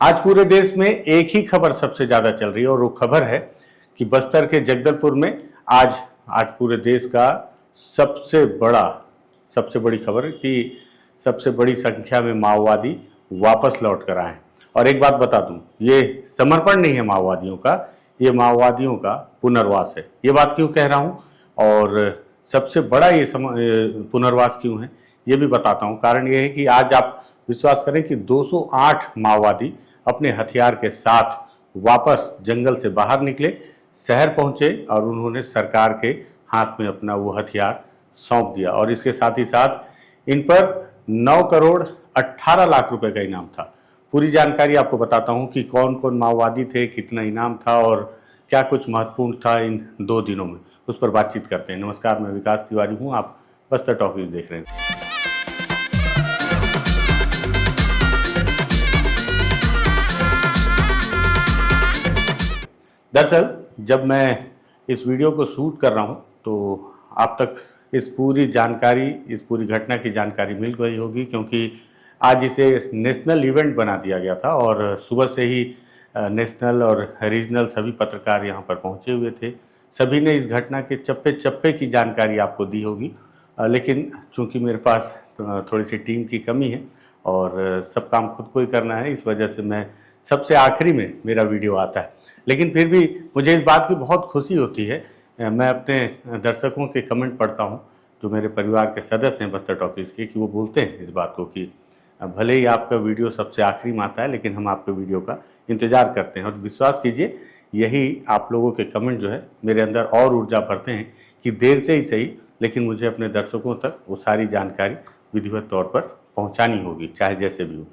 आज पूरे देश में एक ही खबर सबसे ज्यादा चल रही है और वो खबर है कि बस्तर के जगदलपुर में आज आज पूरे देश का सबसे बड़ी खबर है कि सबसे बड़ी संख्या में माओवादी वापस लौट कर आए। और एक बात बता दूं, ये समर्पण नहीं है माओवादियों का, ये माओवादियों का पुनर्वास है। ये बात क्यों कह रहा हूं और सबसे बड़ा ये पुनर्वास क्यों है ये भी बताता हूं। कारण ये है कि आज आप विश्वास करें कि 208 माओवादी अपने हथियार के साथ वापस जंगल से बाहर निकले, शहर पहुंचे और उन्होंने सरकार के हाथ में अपना वो हथियार सौंप दिया। और इसके साथ ही साथ इन पर 9 करोड़ 18 लाख रुपए का इनाम था। पूरी जानकारी आपको बताता हूं कि कौन कौन माओवादी थे, कितना इनाम था और क्या कुछ महत्वपूर्ण था इन 2 दिनों में, उस पर बातचीत करते हैं। नमस्कार, मैं विकास तिवारी हूं, आप बस्तर टॉकीज देख रहे हैं। दरअसल जब मैं इस वीडियो को शूट कर रहा हूं तो आप तक इस पूरी घटना की जानकारी मिल गई होगी, क्योंकि आज इसे नेशनल इवेंट बना दिया गया था और सुबह से ही नेशनल और रीजनल सभी पत्रकार यहां पर पहुंचे हुए थे। सभी ने इस घटना के चप्पे चप्पे की जानकारी आपको दी होगी, लेकिन चूंकि मेरे पास थोड़ी सी टीम की कमी है और सब काम खुद को ही करना है, इस वजह से मैं सबसे आखिरी में मेरा वीडियो आता है। लेकिन फिर भी मुझे इस बात की बहुत खुशी होती है, मैं अपने दर्शकों के कमेंट पढ़ता हूं जो मेरे परिवार के सदस्य हैं बस्तर टॉकीज के, कि वो बोलते हैं इस बात को कि भले ही आपका वीडियो सबसे आखिरी में आता है लेकिन हम आपके वीडियो का इंतजार करते हैं। और विश्वास कीजिए, यही आप लोगों के कमेंट जो है मेरे अंदर और ऊर्जा भरते हैं कि देर से ही सही लेकिन मुझे अपने दर्शकों तक वो सारी जानकारी विधिवत तौर पर पहुँचानी होगी, चाहे जैसे भी हो।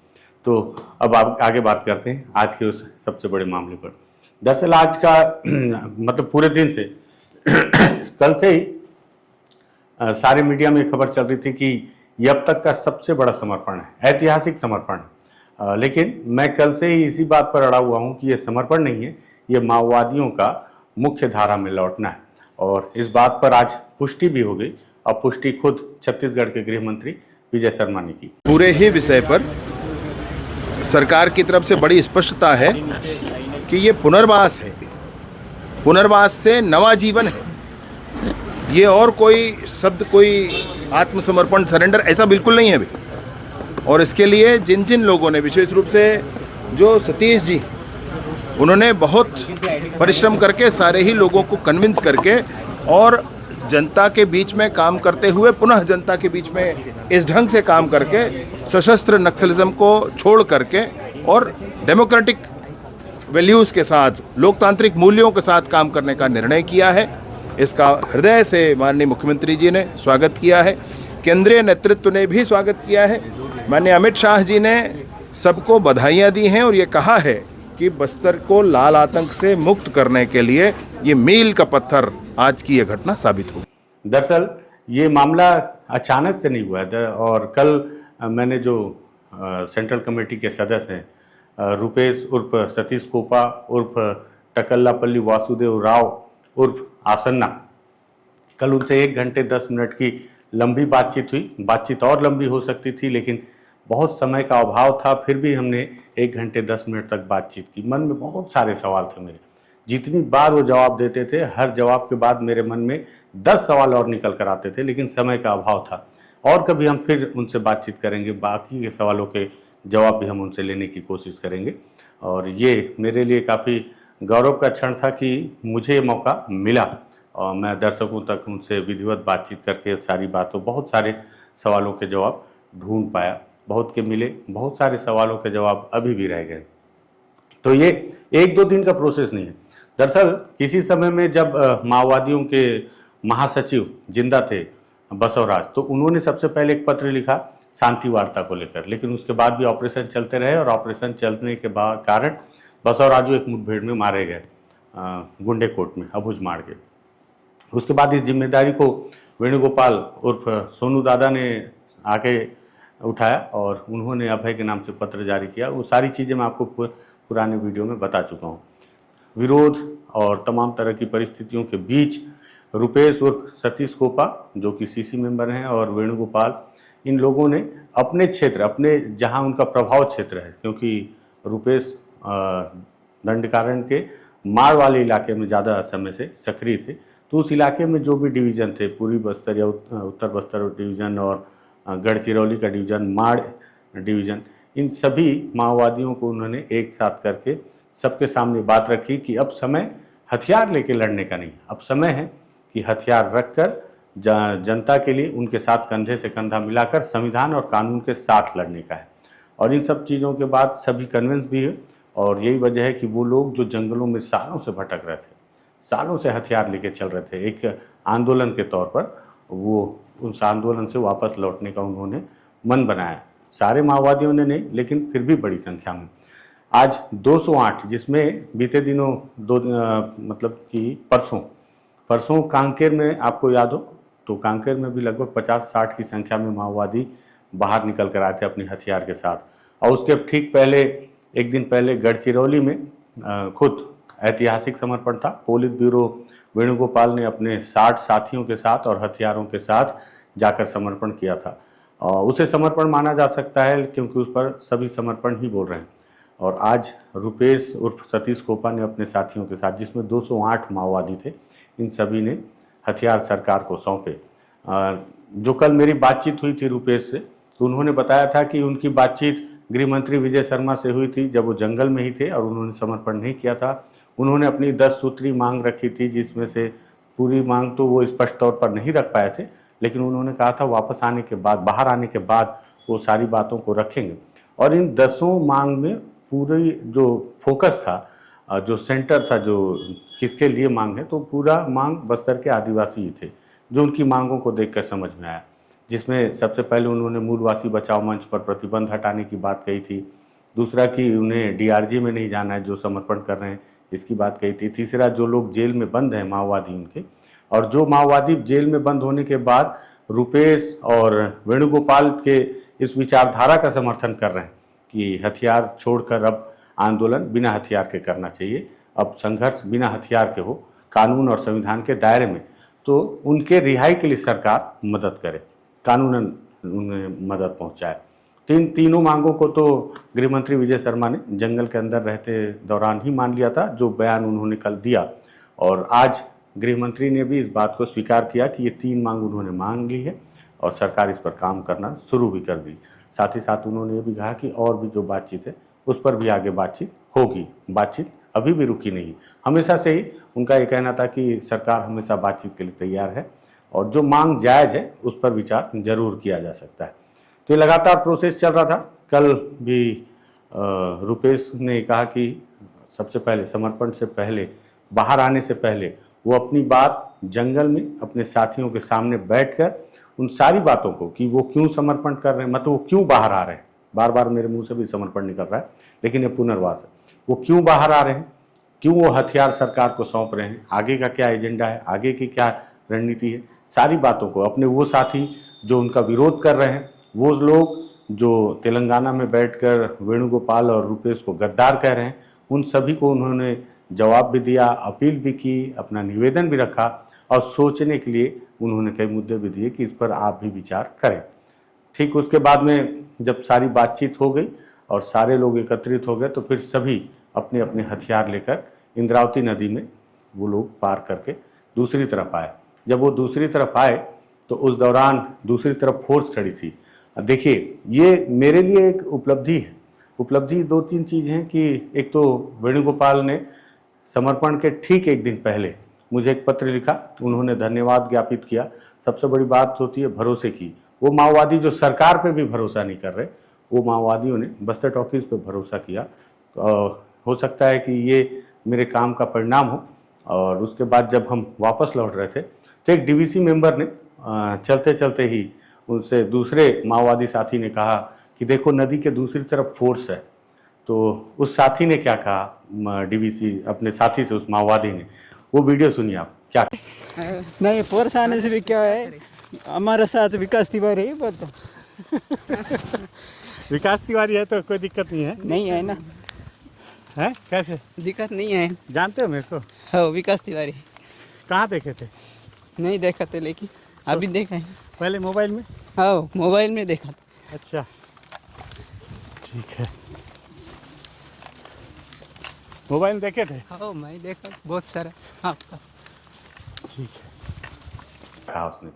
तो अब आप आगे बात करते हैं आज के उस सबसे बड़े मामले पर। दरअसल आज का मतलब पूरे दिन से कल से ही सारे मीडिया में खबर चल रही थी कि ये अब तक का सबसे बड़ा समर्पण है, ऐतिहासिक समर्पण है। लेकिन मैं कल से ही इसी बात पर अड़ा हुआ हूं कि ये समर्पण नहीं है, ये माओवादियों का मुख्य धारा में लौटना है। और इस बात पर आज पुष्टि भी हो गई और पुष्टि खुद छत्तीसगढ़ के गृह मंत्री विजय शर्मा ने की। पूरे ही विषय पर सरकार की तरफ से बड़ी स्पष्टता है कि ये पुनर्वास है, पुनर्वास से नवा जीवन है। ये और कोई शब्द, कोई आत्मसमर्पण, सरेंडर ऐसा बिल्कुल नहीं है अभी। और इसके लिए जिन जिन लोगों ने, विशेष रूप से जो सतीश जी, उन्होंने बहुत परिश्रम करके सारे ही लोगों को कन्विंस करके और जनता के बीच में काम करते हुए, पुनः जनता के बीच में इस ढंग से काम करके सशस्त्र नक्सलिज्म को छोड़ करके और डेमोक्रेटिक वैल्यूज़ के साथ, लोकतांत्रिक मूल्यों के साथ काम करने का निर्णय किया है। इसका हृदय से माननीय मुख्यमंत्री जी ने स्वागत किया है, केंद्रीय नेतृत्व ने भी स्वागत किया है। माननीय अमित शाह जी ने सबको बधाइयाँ दी हैं और ये कहा है कि बस्तर को लाल आतंक से मुक्त करने के लिए ये मील का पत्थर आज की ये घटना साबित होगी। दरअसल ये मामला अचानक से नहीं हुआ है और कल मैंने जो सेंट्रल कमेटी के सदस्य हैं, रुपेश उर्फ सतीश कोपा उर्फ टकल्लापल्ली वासुदेव राव उर्फ आसन्ना, कल उनसे 1 घंटे 10 मिनट की लंबी बातचीत हुई। बातचीत और लंबी हो सकती थी लेकिन बहुत समय का अभाव था, फिर भी हमने 1 घंटे 10 मिनट तक बातचीत की। मन में बहुत सारे सवाल थे मेरे, जितनी बार वो जवाब देते थे हर जवाब के बाद मेरे मन में 10 सवाल और निकल कर आते थे, लेकिन समय का अभाव था। और कभी हम फिर उनसे बातचीत करेंगे, बाकी के सवालों के जवाब भी हम उनसे लेने की कोशिश करेंगे। और ये मेरे लिए काफ़ी गौरव का क्षण था कि मुझे ये मौका मिला और मैं दर्शकों तक उनसे विधिवत बातचीत करके सारी बातों, बहुत सारे सवालों के जवाब ढूंढ पाया। बहुत के मिले, बहुत सारे सवालों के जवाब अभी भी रह गए। तो ये 1-2 दिन का प्रोसेस नहीं है। दरअसल किसी समय में जब माओवादियों के महासचिव जिंदा थे बसवराज, तो उन्होंने सबसे पहले एक पत्र लिखा शांति वार्ता को लेकर, लेकिन उसके बाद भी ऑपरेशन चलते रहे और ऑपरेशन चलने के बाद कारण बसवराजू एक मुठभेड़ में मारे गए गुंडेकोट में, अबुझमाड़ के। उसके बाद इस जिम्मेदारी को वेणुगोपाल उर्फ सोनू दादा ने आके उठाया और उन्होंने अभय के नाम से पत्र जारी किया। वो सारी चीज़ें मैं आपको पुराने वीडियो में बता चुका हूँ। विरोध और तमाम तरह की परिस्थितियों के बीच रुपेश उर्फ सतीश कोपा, जो कि सीसी मेंबर हैं, और वेणुगोपाल, इन लोगों ने अपने क्षेत्र, अपने जहां उनका प्रभाव क्षेत्र है, क्योंकि रुपेश दंडकारण्य के माड़ वाले इलाके में ज़्यादा समय से सक्रिय थे। तो उस इलाके में जो भी डिवीज़न थे, पूर्वी बस्तर या उत्तर बस्तर डिवीज़न और गढ़चिरौली का डिवीज़न, माड़ डिवीज़न, इन सभी माओवादियों को उन्होंने एक साथ करके सबके सामने बात रखी कि अब समय हथियार लेके लड़ने का नहीं, अब समय है कि हथियार रखकर जनता के लिए उनके साथ कंधे से कंधा मिलाकर संविधान और कानून के साथ लड़ने का है। और इन सब चीज़ों के बाद सभी कन्विंस भी है और यही वजह है कि वो लोग जो जंगलों में सालों से भटक रहे थे, सालों से हथियार लेके चल रहे थे, एक आंदोलन के तौर पर वो उस आंदोलन से वापस लौटने का उन्होंने मन बनाया। सारे माओवादियों ने नहीं, लेकिन फिर भी बड़ी संख्या में। आज 208, जिसमें बीते दिनों मतलब कि परसों कांकेर में, आपको याद हो तो कांकेर में भी लगभग 50-60 की संख्या में माओवादी बाहर निकल कर आए थे अपने हथियार के साथ। और उसके ठीक पहले, एक दिन पहले गढ़चिरौली में खुद ऐतिहासिक समर्पण था। पोलित ब्यूरो वेणुगोपाल ने अपने 60 साथियों के साथ और हथियारों के साथ जाकर समर्पण किया था। उसे समर्पण माना जा सकता है क्योंकि उस पर सभी समर्पण ही बोल रहे हैं। और आज रुपेश उर्फ सतीश कोपा ने अपने साथियों के साथ, जिसमें 208 माओवादी थे, इन सभी ने हथियार सरकार को सौंपे। जो कल मेरी बातचीत हुई थी रुपेश से, तो उन्होंने बताया था कि उनकी बातचीत गृह मंत्री विजय शर्मा से हुई थी जब वो जंगल में ही थे और उन्होंने समर्पण नहीं किया था। उन्होंने अपनी 10 सूत्री मांग रखी थी, जिसमें से पूरी मांग तो वो स्पष्ट तौर पर नहीं रख पाए थे, लेकिन उन्होंने कहा था वापस आने के बाद, बाहर आने के बाद वो सारी बातों को रखेंगे। और इन 10 मांग में पूरी जो फोकस था, जो सेंटर था, जो किसके लिए मांग है, तो पूरा मांग बस्तर के आदिवासी ही थे, जो उनकी मांगों को देखकर समझ में आया। जिसमें सबसे पहले उन्होंने मूलवासी बचाओ मंच पर प्रतिबंध हटाने की बात कही थी। दूसरा कि उन्हें डीआरजी में नहीं जाना है जो समर्पण कर रहे हैं, इसकी बात कही थी। तीसरा, जो लोग जेल में बंद हैं माओवादी उनके, और जो माओवादी जेल में बंद होने के बाद रुपेश और वेणुगोपाल के इस विचारधारा का समर्थन कर रहे हैं कि हथियार छोड़कर अब आंदोलन बिना हथियार के करना चाहिए, अब संघर्ष बिना हथियार के हो, कानून और संविधान के दायरे में, तो उनके रिहाई के लिए सरकार मदद करे, कानूनन उन्हें मदद पहुंचाए। तो इन तीनों मांगों को तो गृह मंत्री विजय शर्मा ने जंगल के अंदर रहते दौरान ही मान लिया था, जो बयान उन्होंने कल दिया। और आज गृह मंत्री ने भी इस बात को स्वीकार किया कि ये 3 मांग उन्होंने मांग ली है और सरकार इस पर काम करना शुरू भी कर दी। साथ ही साथ उन्होंने ये भी कहा कि और भी जो बातचीत है उस पर भी आगे बातचीत होगी। बातचीत अभी भी रुकी नहीं, हमेशा से ही उनका ये कहना था कि सरकार हमेशा बातचीत के लिए तैयार है और जो मांग जायज़ है उस पर विचार जरूर किया जा सकता है। तो ये लगातार प्रोसेस चल रहा था। कल भी रुपेश ने कहा कि सबसे पहले समर्पण से पहले, बाहर आने से पहले वो अपनी बात जंगल में अपने साथियों के सामने बैठकर उन सारी बातों को, कि वो क्यों समर्पण कर रहे हैं, मतलब वो क्यों बाहर आ रहे हैं, बार बार मेरे मुंह से भी समर्पण निकल रहा है लेकिन ये पुनर्वास है, वो क्यों बाहर आ रहे हैं, क्यों वो हथियार सरकार को सौंप रहे हैं, आगे का क्या एजेंडा है, आगे की क्या रणनीति है, सारी बातों को अपने वो साथी जो उनका विरोध कर रहे हैं, वो लोग जो तेलंगाना में बैठकर वेणुगोपाल और रुपेश को गद्दार कह रहे हैं, उन सभी को उन्होंने जवाब भी दिया, अपील भी की, अपना निवेदन भी रखा और सोचने के लिए उन्होंने कई मुद्दे भी दिए कि इस पर आप भी विचार करें। ठीक उसके बाद में जब सारी बातचीत हो गई और सारे लोग एकत्रित हो गए, तो फिर सभी अपने अपने हथियार लेकर इंद्रावती नदी में वो लोग पार करके दूसरी तरफ आए। जब वो दूसरी तरफ आए तो उस दौरान दूसरी तरफ फोर्स खड़ी थी। देखिए, ये मेरे लिए एक उपलब्धि है। उपलब्धि 2-3 चीज़ हैं कि एक तो वेणुगोपाल ने समर्पण के ठीक एक दिन पहले मुझे एक पत्र लिखा, उन्होंने धन्यवाद ज्ञापित किया। सबसे बड़ी बात होती है भरोसे की। वो माओवादी जो सरकार पे भी भरोसा नहीं कर रहे, वो माओवादियों ने बस्तर टॉकीज पे भरोसा किया। हो सकता है कि ये मेरे काम का परिणाम हो। और उसके बाद जब हम वापस लौट रहे थे तो एक डीवीसी मेंबर ने चलते चलते ही उनसे दूसरे माओवादी साथी ने कहा कि देखो नदी के दूसरी तरफ फोर्स है। तो उस साथी ने क्या कहा, डीवीसी अपने साथी से, उस माओवादी ने, वो वीडियो सुनिए आप क्या। नहीं, फोर्स आने से भी क्या है, हमारे साथ विकास तिवारी है, बोलता विकास तिवारी है तो कोई दिक्कत नहीं है। नहीं है ना, हैं कैसे दिक्कत नहीं है। जानते हो मेरे को? हाँ, विकास तिवारी। कहाँ देखे थे? नहीं देखा था, लेकिन अभी देखा है। पहले मोबाइल में? हाँ, मोबाइल में देखा था। अच्छा, ठीक है। मोबाइल में देखे थे? हाँ मैं देखा बहुत सारा। हाँ ठीक है। कहा उसने।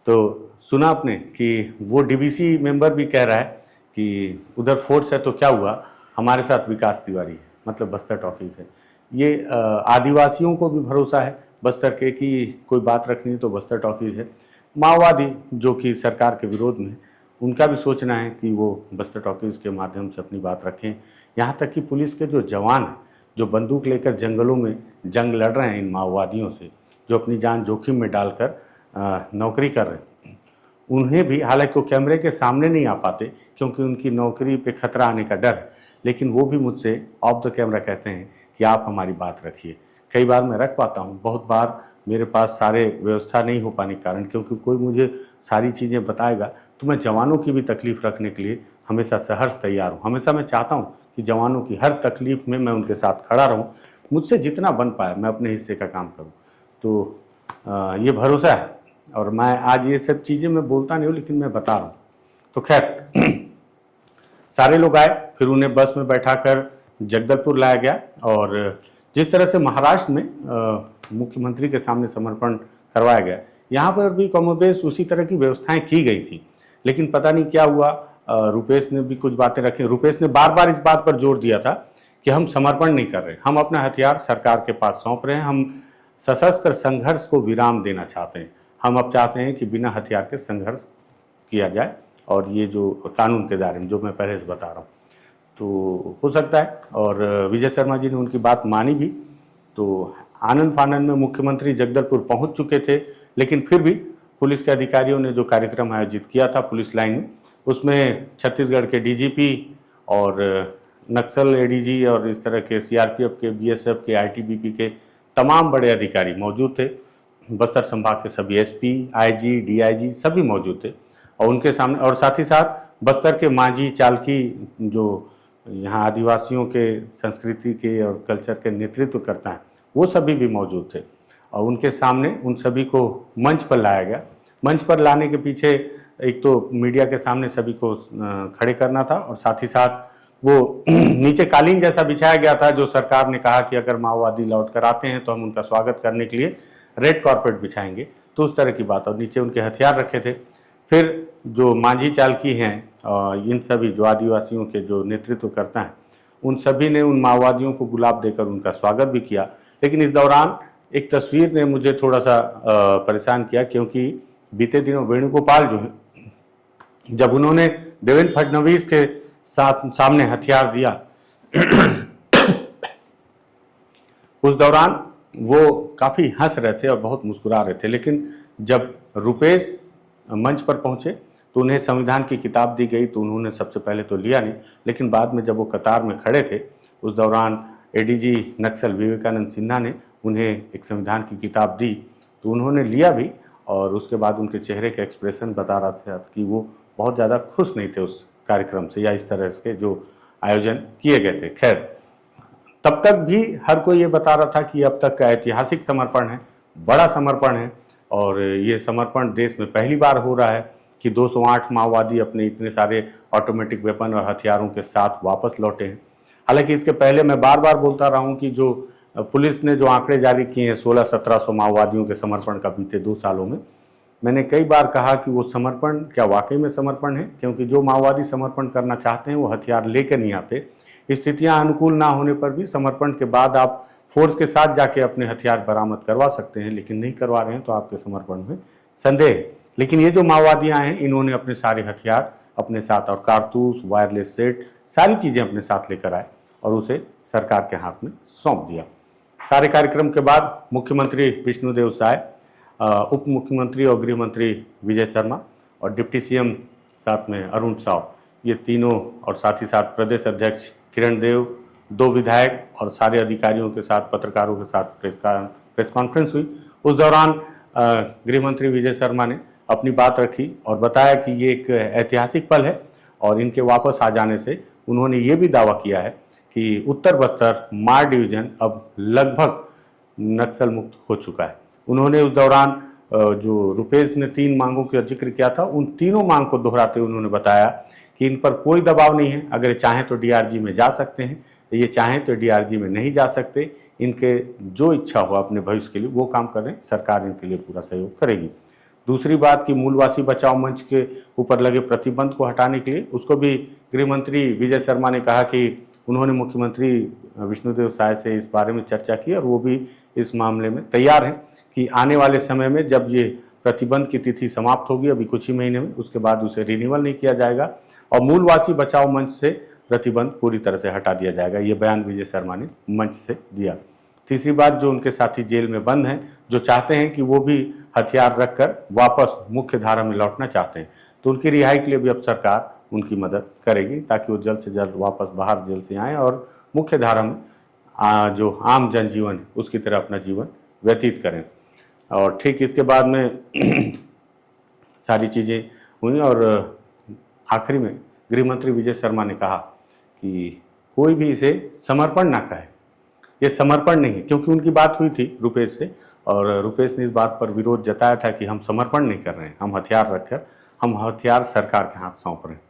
तो सुना आपने कि वो डीवीसी मेंबर भी कह रहा है कि उधर फोर्स है तो क्या हुआ, हमारे साथ विकास तिवारी है, मतलब बस्तर टॉकीज है। ये आदिवासियों को भी भरोसा है बस्तर के कि कोई बात रखनी है तो बस्तर टॉकीज है। माओवादी जो कि सरकार के विरोध में, उनका भी सोचना है कि वो बस्तर टॉकीज के माध्यम से अपनी बात रखें। यहाँ तक कि पुलिस के जो जवान हैं, जो बंदूक लेकर जंगलों में जंग लड़ रहे हैं इन माओवादियों से, जो अपनी जान जोखिम में डालकर नौकरी कर रहे हैं, उन्हें भी, हालांकि वो कैमरे के सामने नहीं आ पाते क्योंकि उनकी नौकरी पे खतरा आने का डर है, लेकिन वो भी मुझसे ऑफ द कैमरा कहते हैं कि आप हमारी बात रखिए। कई बार मैं रख पाता हूँ, बहुत बार मेरे पास सारे व्यवस्था नहीं हो पाने के कारण, क्योंकि कोई मुझे सारी चीज़ें बताएगा तो मैं जवानों की भी तकलीफ़ रखने के लिए हमेशा सहर्ष तैयार हूँ। हमेशा मैं चाहता हूँ कि जवानों की हर तकलीफ़ में मैं उनके साथ खड़ा रहूँ, मुझसे जितना बन पाए मैं अपने हिस्से का काम करूँ। तो ये भरोसा है। और मैं आज ये सब चीज़ें मैं बोलता नहीं हूँ, लेकिन मैं बता रहा हूँ। तो खैर सारे लोग आए, फिर उन्हें बस में बैठाकर जगदलपुर लाया गया। और जिस तरह से महाराष्ट्र में मुख्यमंत्री के सामने समर्पण करवाया गया, यहाँ पर भी कमोबेश उसी तरह की व्यवस्थाएं की गई थी। लेकिन पता नहीं क्या हुआ, रुपेश ने भी कुछ बातें रखी। रुपेश ने बार बार इस बात पर जोर दिया था कि हम समर्पण नहीं कर रहे, हम अपना हथियार सरकार के पास सौंप रहे हैं, हम सशस्त्र संघर्ष को विराम देना चाहते हैं। हम अब चाहते हैं कि बिना हथियार के संघर्ष किया जाए, और ये जो कानून के दायरे में, जो मैं पहले से बता रहा हूँ, तो हो सकता है। और विजय शर्मा जी ने उनकी बात मानी भी। तो आनंद फानंद में मुख्यमंत्री जगदलपुर पहुंच चुके थे, लेकिन फिर भी पुलिस के अधिकारियों ने जो कार्यक्रम आयोजित किया था पुलिस लाइन में, उसमें छत्तीसगढ़ के डीजीपी और नक्सल एडीजी और इस तरह के सीआरपीएफ के, बीएसएफ के, आईटीबीपी के तमाम बड़े अधिकारी मौजूद थे। बस्तर संभाग के सभी एसपी, आईजी, डीआईजी सभी मौजूद थे। और उनके सामने, और साथ ही साथ बस्तर के मांझी, चालकी, जो यहाँ आदिवासियों के संस्कृति के और कल्चर के नेतृत्व करता है, वो सभी भी मौजूद थे। और उनके सामने उन सभी को मंच पर लाया गया। मंच पर लाने के पीछे एक तो मीडिया के सामने सभी को खड़े करना था, और साथ ही साथ वो नीचे कालीन जैसा बिछाया गया था, जो सरकार ने कहा कि अगर माओवादी लौट कर आते हैं तो हम उनका स्वागत करने के लिए रेड कारपेट बिछाएंगे, तो उस तरह की बात। और नीचे उनके हथियार रखे थे। फिर जो मांझी चालकी हैं, इन सभी जो आदिवासियों के जो नेतृत्व करता है, उन सभी ने उन माओवादियों को गुलाब देकर उनका स्वागत भी किया। लेकिन इस दौरान एक तस्वीर ने मुझे थोड़ा सा परेशान किया, क्योंकि बीते दिनों वेणुगोपाल जो है, जब उन्होंने देवेंद्र फडणवीस के सामने हथियार दिया उस दौरान वो काफ़ी हंस रहे थे और बहुत मुस्कुरा रहे थे। लेकिन जब रुपेश मंच पर पहुंचे तो उन्हें संविधान की किताब दी गई, तो उन्होंने सबसे पहले तो लिया नहीं, लेकिन बाद में जब वो कतार में खड़े थे, उस दौरान एडीजी नक्सल विवेकानंद सिन्हा ने उन्हें एक संविधान की किताब दी, तो उन्होंने लिया भी। और उसके बाद उनके चेहरे का एक्सप्रेशन बता रहा था कि वो बहुत ज़्यादा खुश नहीं थे उस कार्यक्रम से, या इस तरह के जो आयोजन किए गए थे। खैर, तब तक भी हर कोई ये बता रहा था कि अब तक का ऐतिहासिक समर्पण है, बड़ा समर्पण है, और ये समर्पण देश में पहली बार हो रहा है कि 208 माओवादी अपने इतने सारे ऑटोमेटिक वेपन और हथियारों के साथ वापस लौटे हैं। हालांकि इसके पहले मैं बार बार बोलता रहा हूँ कि जो पुलिस ने जो आंकड़े जारी किए हैं 1600-1700 माओवादियों के समर्पण का बीते 2 सालों में, मैंने कई बार कहा कि वो समर्पण क्या वाकई में समर्पण है, क्योंकि जो माओवादी समर्पण करना चाहते हैं वो हथियार लेकर नहीं आते। स्थितियां अनुकूल ना होने पर भी समर्पण के बाद आप फोर्स के साथ जाके अपने हथियार बरामद करवा सकते हैं, लेकिन नहीं करवा रहे हैं तो आपके समर्पण में संदेह है। लेकिन ये जो माओवादियां हैं, इन्होंने अपने सारे हथियार अपने साथ, और कारतूस, वायरलेस सेट, सारी चीज़ें अपने साथ लेकर आए और उसे सरकार के हाथ में सौंप दिया। सारे कार्यक्रम के बाद मुख्यमंत्री विष्णुदेव साय, उप मुख्यमंत्री और गृह मंत्री विजय शर्मा और डिप्टी सीएम साथ में अरुण साव, ये तीनों, और साथ ही साथ प्रदेश अध्यक्ष किरण देव, 2 विधायक और सारे अधिकारियों के साथ, पत्रकारों के साथ प्रेस कॉन्फ्रेंस हुई। उस दौरान गृह मंत्री विजय शर्मा ने अपनी बात रखी और बताया कि ये एक ऐतिहासिक पल है, और इनके वापस आ जाने से उन्होंने ये भी दावा किया है कि उत्तर बस्तर मार डिवीजन अब लगभग नक्सल मुक्त हो चुका है। उन्होंने उस दौरान जो रुपेश ने 3 मांगों का जिक्र किया था, उन तीनों मांग को दोहराते हुए उन्होंने बताया कि इन पर कोई दबाव नहीं है, अगर चाहें तो डीआरजी में जा सकते हैं, ये चाहें तो डीआरजी में नहीं जा सकते, इनके जो इच्छा हो अपने भविष्य के लिए वो काम करें, सरकार इनके लिए पूरा सहयोग करेगी। दूसरी बात कि मूलवासी बचाओ मंच के ऊपर लगे प्रतिबंध को हटाने के लिए उसको भी गृह मंत्री विजय शर्मा ने कहा कि उन्होंने मुख्यमंत्री विष्णुदेव साय से इस बारे में चर्चा की और वो भी इस मामले में तैयार हैं कि आने वाले समय में जब ये प्रतिबंध की तिथि समाप्त होगी अभी कुछ ही महीने में, उसके बाद उसे रिन्यूअल नहीं किया जाएगा और मूलवासी बचाओ मंच से प्रतिबंध पूरी तरह से हटा दिया जाएगा। ये बयान विजय शर्मा ने मंच से दिया। तीसरी बात, जो उनके साथी जेल में बंद हैं, जो चाहते हैं कि वो भी हथियार रखकर वापस मुख्य धारा में लौटना चाहते हैं, तो उनकी रिहाई के लिए भी अब सरकार उनकी मदद करेगी ताकि वो जल्द से जल्द वापस बाहर जेल से आएँ और मुख्य धारा में जो आम जनजीवन है उसकी तरह अपना जीवन व्यतीत करें। और ठीक इसके बाद में सारी चीज़ें हुई और आखिरी में गृह मंत्री विजय शर्मा ने कहा कि कोई भी इसे समर्पण ना कहे, ये समर्पण नहीं है, क्योंकि उनकी बात हुई थी रुपेश से और रुपेश ने इस बात पर विरोध जताया था कि हम समर्पण नहीं कर रहे हैं, हम हथियार रखकर हम हथियार सरकार के हाथ सौंप रहे हैं।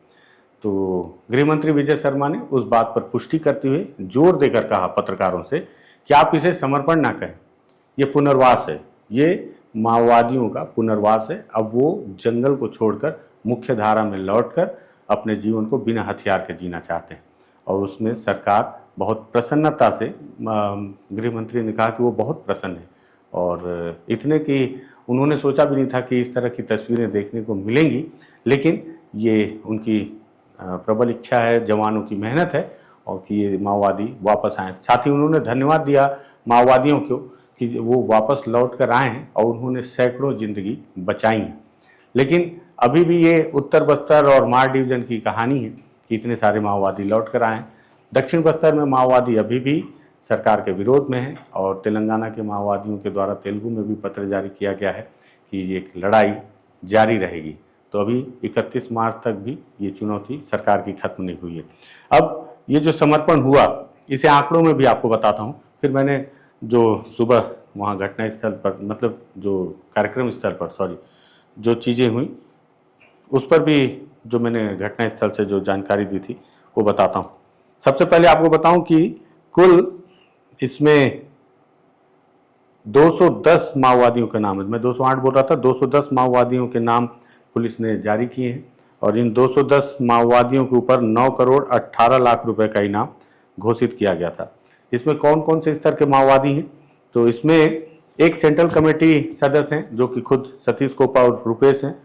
तो गृह मंत्री विजय शर्मा ने उस बात पर पुष्टि करते हुए जोर देकर कहा पत्रकारों से कि आप इसे समर्पण ना कहें, ये पुनर्वास है, ये माओवादियों का पुनर्वास है। अब वो जंगल को छोड़कर मुख्य धारा में लौटकर अपने जीवन को बिना हथियार के जीना चाहते हैं और उसमें सरकार बहुत प्रसन्नता से, गृह मंत्री ने कहा कि वो बहुत प्रसन्न है और इतने कि उन्होंने सोचा भी नहीं था कि इस तरह की तस्वीरें देखने को मिलेंगी, लेकिन ये उनकी प्रबल इच्छा है, जवानों की मेहनत है और कि ये माओवादी वापस आए। साथ ही उन्होंने धन्यवाद दिया माओवादियों को कि वो वापस लौट कर आए हैं और उन्होंने सैकड़ों जिंदगी बचाई हैं। लेकिन अभी भी ये उत्तर बस्तर और मार डिवीजन की कहानी है कि इतने सारे माओवादी लौट कर आए हैं। दक्षिण बस्तर में माओवादी अभी भी सरकार के विरोध में है और तेलंगाना के माओवादियों के द्वारा तेलुगु में भी पत्र जारी किया गया है कि ये लड़ाई जारी रहेगी। तो अभी 31 मार्च तक भी ये चुनौती सरकार की खत्म नहीं हुई है। अब ये जो समर्पण हुआ इसे आंकड़ों में भी आपको बताता हूँ। फिर मैंने जो सुबह वहाँ घटना स्थल पर, मतलब जो कार्यक्रम स्थल पर जो चीज़ें हुई उस पर भी जो मैंने घटना स्थल से जो जानकारी दी थी वो बताता हूँ। सबसे पहले आपको बताऊं कि कुल इसमें 210 माओवादियों के नाम है, मैं 208 बोल रहा था, 210 माओवादियों के नाम पुलिस ने जारी किए हैं और इन 210 माओवादियों के ऊपर 9 करोड़ 18 लाख रुपए का इनाम घोषित किया गया था। इसमें कौन कौन से स्तर के माओवादी हैं, तो इसमें एक सेंट्रल कमेटी सदस्य हैं जो कि खुद सतीश कोपा और रुपेश हैं।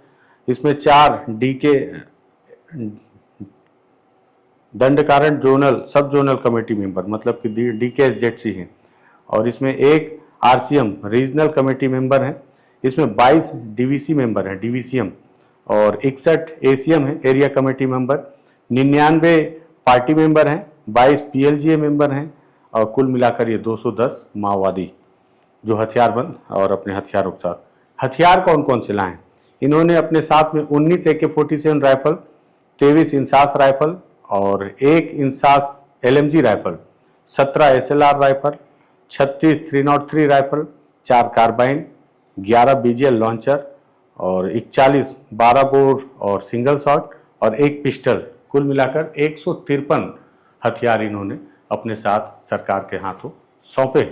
इसमें 4 डीके दंडकारण्य जोनल सब जोनल कमेटी मेंबर, मतलब कि DKSZC हैं और इसमें एक RCM रीजनल कमेटी मेंबर हैं। इसमें 22 DVC मेंबर हैं, DVCM, और 61 ACM है, area committee member, 99 party member हैं, 22 PLGA मेंबर हैं और कुल मिलाकर ये 210 माओवादी जो हथियारबंद और अपने हथियारों के साथ। हथियार कौन कौन से लाए? इन्होंने अपने साथ में 19 AK-47 राइफल, 23 इंसास राइफल और 1 INSAS LMG rifle, 17 SLR rifle, 36 303 rifle, 4 carbine, 11 BGL launcher और 41 12 बोर और सिंगल शॉट और 1 पिस्टल, कुल मिलाकर 153 हथियार इन्होंने अपने साथ सरकार के हाथों सौंपे।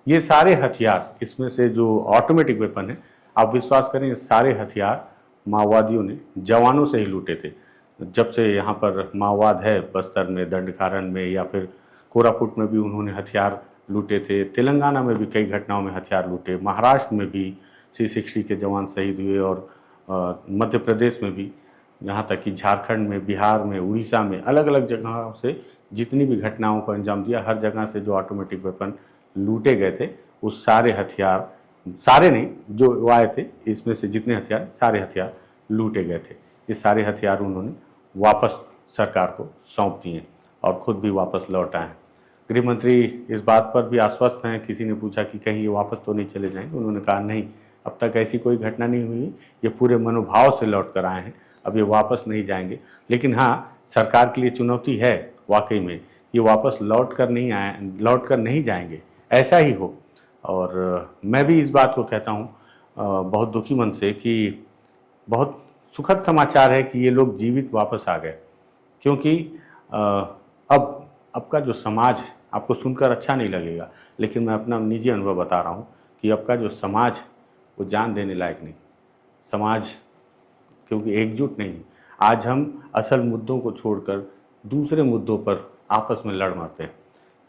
ये सारे हथियार, इसमें से जो ऑटोमेटिक वेपन है, आप विश्वास करें ये सारे हथियार माओवादियों ने जवानों से ही लूटे थे। जब से यहाँ पर माओवाद है, बस्तर में, दंडकारण्य में या फिर कोरापुट में भी उन्होंने हथियार लूटे थे, तेलंगाना में भी कई घटनाओं में हथियार लूटे, महाराष्ट्र में भी C60 के जवान शहीद हुए और मध्य प्रदेश में भी, यहाँ तक कि झारखंड में, बिहार में, उड़ीसा में, अलग अलग जगहों से जितनी भी घटनाओं को अंजाम दिया, हर जगह से जो ऑटोमेटिक वेपन लूटे गए थे, उस सारे हथियार, सारे नहीं जो आए थे, इसमें से जितने हथियार, सारे हथियार लूटे गए थे। ये सारे हथियार उन्होंने वापस सरकार को सौंप दिए और खुद भी वापस लौट आए। गृह मंत्री इस बात पर भी आश्वस्त हैं। किसी ने पूछा कि कहीं ये वापस तो नहीं चले जाएंगे, उन्होंने कहा नहीं, अब तक ऐसी कोई घटना नहीं हुई, ये पूरे मनोभाव से लौट कर आए हैं, अब ये वापस नहीं जाएंगे। लेकिन हाँ, सरकार के लिए चुनौती है वाकई में, ये वापस लौट कर नहीं जाएंगे, ऐसा ही हो। और मैं भी इस बात को कहता हूँ बहुत दुखी मन से कि बहुत सुखद समाचार है कि ये लोग जीवित वापस आ गए। क्योंकि अब का जो समाज है, आपको सुनकर अच्छा नहीं लगेगा, लेकिन मैं अपना निजी अनुभव बता रहा हूँ कि अब का जो समाज वो जान देने लायक नहीं समाज, क्योंकि एकजुट नहीं। आज हम असल मुद्दों को छोड़कर दूसरे मुद्दों पर आपस में लड़ मरते हैं।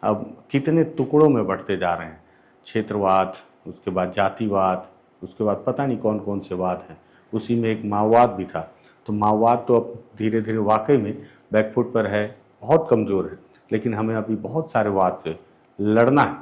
अब कितने टुकड़ों में बढ़ते जा रहे हैं, क्षेत्रवाद, उसके बाद जातिवाद, उसके बाद पता नहीं कौन कौन से वाद हैं। उसी में एक माओवाद भी था। तो माओवाद तो अब धीरे धीरे वाकई में बैकफुट पर है, बहुत कमज़ोर है, लेकिन हमें अभी बहुत सारे वाद से लड़ना है,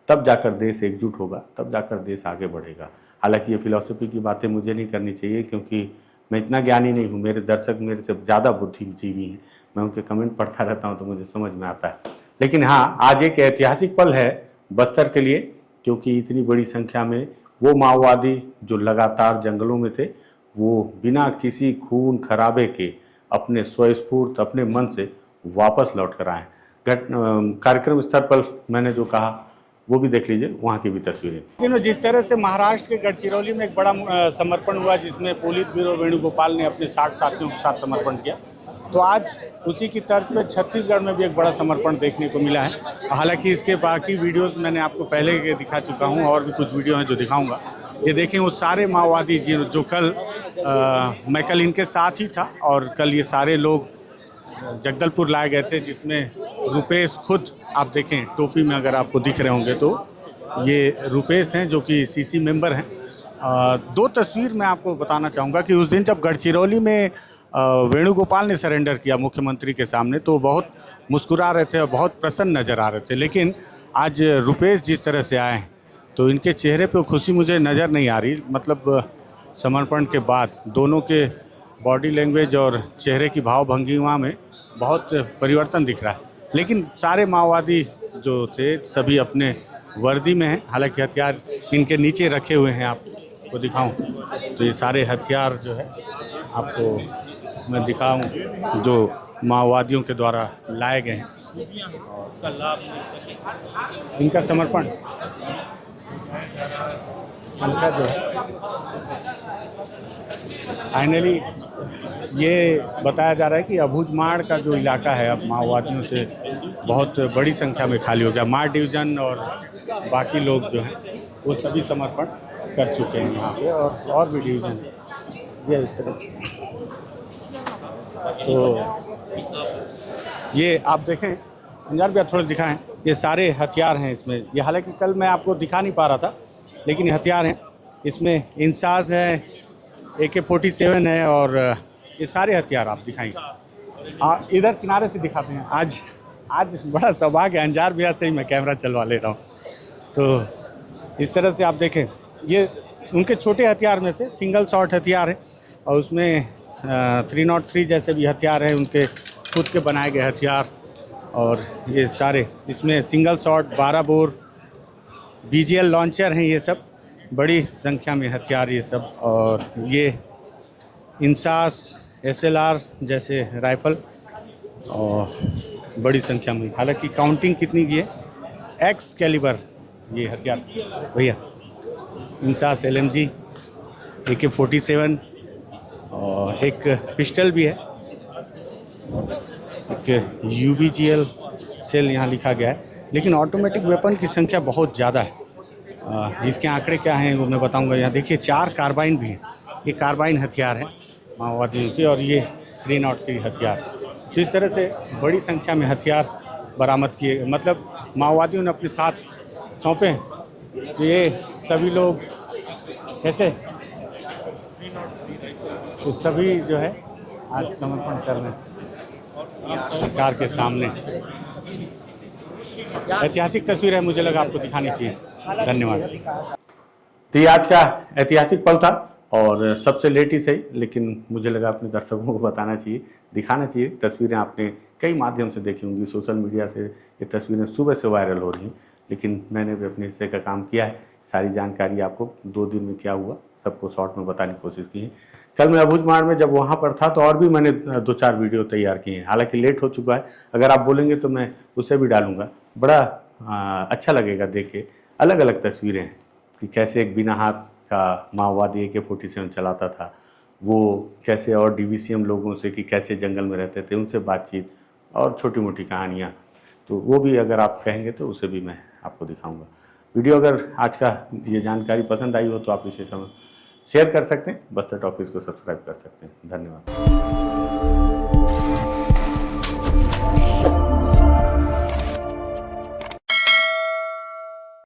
तब जाकर देश एकजुट होगा, तब जाकर देश आगे बढ़ेगा। हालांकि ये फिलॉसफी की बातें मुझे नहीं करनी चाहिए, क्योंकि मैं इतना ज्ञानी नहीं हूँ, मेरे दर्शक मेरे से ज़्यादा बुद्धिजीवी हैं, मैं उनके कमेंट पढ़ता रहता हूँ तो मुझे समझ में आता है। लेकिन हाँ, आज एक ऐतिहासिक पल है बस्तर के लिए, क्योंकि इतनी बड़ी संख्या में वो माओवादी जो लगातार जंगलों में थे, वो बिना किसी खून खराबे के अपने स्वस्फूर्त अपने मन से वापस लौट कर आए। कार्यक्रम स्तर पर मैंने जो कहा वो भी देख लीजिए, वहाँ की भी तस्वीरें। लेकिन जिस तरह से महाराष्ट्र के गढ़चिरौली में एक बड़ा समर्पण हुआ, जिसमें पोलित ब्यूरो वेणुगोपाल ने अपने 60 साथियों के साथ समर्पण किया, तो आज उसी की तर्ज पे छत्तीसगढ़ में भी एक बड़ा समर्पण देखने को मिला है। हालांकि इसके बाकी वीडियोस मैंने आपको पहले के दिखा चुका हूं, और भी कुछ वीडियो हैं जो दिखाऊंगा। ये देखें, वो सारे माओवादी जो कल मैं कल इनके साथ ही था, और कल ये सारे लोग जगदलपुर लाए गए थे, जिसमें रुपेश खुद, आप देखें टोपी में अगर आपको दिख रहे होंगे तो ये रुपेश हैं जो कि सीसी मेंबर हैं। दो तस्वीर मैं आपको बताना चाहूँगा कि उस दिन जब गढ़चिरौली में वेणुगोपाल ने सरेंडर किया मुख्यमंत्री के सामने, तो बहुत मुस्कुरा रहे थे और बहुत प्रसन्न नज़र आ रहे थे। लेकिन आज रुपेश जिस तरह से आए हैं तो इनके चेहरे पे खुशी मुझे नज़र नहीं आ रही। मतलब समर्पण के बाद दोनों के बॉडी लैंग्वेज और चेहरे की भाव भंगिमा में बहुत परिवर्तन दिख रहा है। लेकिन सारे माओवादी जो थे सभी अपने वर्दी में हैं, हालांकि हथियार इनके नीचे रखे हुए हैं। आपको दिखाऊं तो ये सारे हथियार जो है आपको मैं दिखाऊं, जो माओवादियों के द्वारा लाए गए हैं, उसका लाभ इनका समर्पण इनका जो है फाइनली ये बताया जा रहा है कि अबूझमाड़ का जो इलाका है अब माओवादियों से बहुत बड़ी संख्या में खाली हो गया। माड़ डिवीज़न और बाकी लोग जो हैं वो सभी समर्पण कर चुके हैं यहाँ पे, और भी डिवीज़न ये इस तरह की। तो ये आप देखें, अंजार भी आप थोड़ा दिखाएं, ये सारे हथियार हैं इसमें। ये हालांकि कल मैं आपको दिखा नहीं पा रहा था, लेकिन ये हथियार हैं। इसमें इंसास है, AK-47 है, और ये सारे हथियार आप दिखाएंगे। इधर किनारे से दिखाते हैं। आज बड़ा सौभाग्य है, अंजार बिहार से ही मैं कैमरा चलवा ले रहा हूँ। तो इस तरह से आप देखें, ये उनके छोटे हथियार में से सिंगल शॉट हथियार है, और उसमें 303 जैसे भी हथियार हैं, उनके खुद के बनाए गए हथियार। और ये सारे इसमें single shot 12 bore BGL launcher हैं, ये सब बड़ी संख्या में हथियार ये सब। और ये इंसास SLR जैसे राइफल और बड़ी संख्या में, हालांकि काउंटिंग कितनी की है, एक्स कैलिबर ये हथियार भैया, इंसास LMG, AK-47 और एक पिस्टल भी है, एक UBGL सेल यहाँ लिखा गया है। लेकिन ऑटोमेटिक वेपन की संख्या बहुत ज़्यादा है। इसके आंकड़े क्या हैं वो मैं बताऊंगा। यहाँ देखिए 4 कार्बाइन भी हैं, ये कार्बाइन हथियार है माओवादियों के, और ये 303 हथियार। तो इस तरह से बड़ी संख्या में हथियार बरामद किए, मतलब माओवादियों ने अपने साथ सौंपे हैं। तो ये सभी लोग कैसे, तो सभी जो है आज समर्पण कर रहे हैं सरकार के सामने। ऐतिहासिक तस्वीर है, मुझे लगा आपको दिखानी चाहिए। धन्यवाद। तो ये आज का ऐतिहासिक पल था, और सबसे लेट ही सही, लेकिन मुझे लगा अपने दर्शकों को बताना चाहिए, दिखाना चाहिए। तस्वीरें आपने कई माध्यम से देखी होंगी, सोशल मीडिया से ये तस्वीरें सुबह से वायरल हो रही हैं, लेकिन मैंने भी अपने हिस्से का काम किया है। सारी जानकारी आपको 2 दिन में क्या हुआ सबको शॉर्ट में बताने की कोशिश की है। कल मैं अबूझमाड़ में जब वहाँ पर था तो और भी मैंने 2-4 वीडियो तैयार किए हैं, हालांकि लेट हो चुका है। अगर आप बोलेंगे तो मैं उसे भी डालूंगा। बड़ा अच्छा लगेगा देख के। अलग अलग तस्वीरें हैं कि कैसे एक बिना हाथ का माओवादी AK-47 चलाता था, वो कैसे, और डीवीसीएम लोगों से कि कैसे जंगल में रहते थे, उनसे बातचीत और छोटी मोटी कहानियाँ, तो वो भी अगर आप कहेंगे तो उसे भी मैं आपको दिखाऊंगा। वीडियो अगर आज का ये जानकारी पसंद आई हो तो आप इसे शेयर कर सकते हैं, बस्तर टॉकीज को सब्सक्राइब कर सकते हैं। धन्यवाद।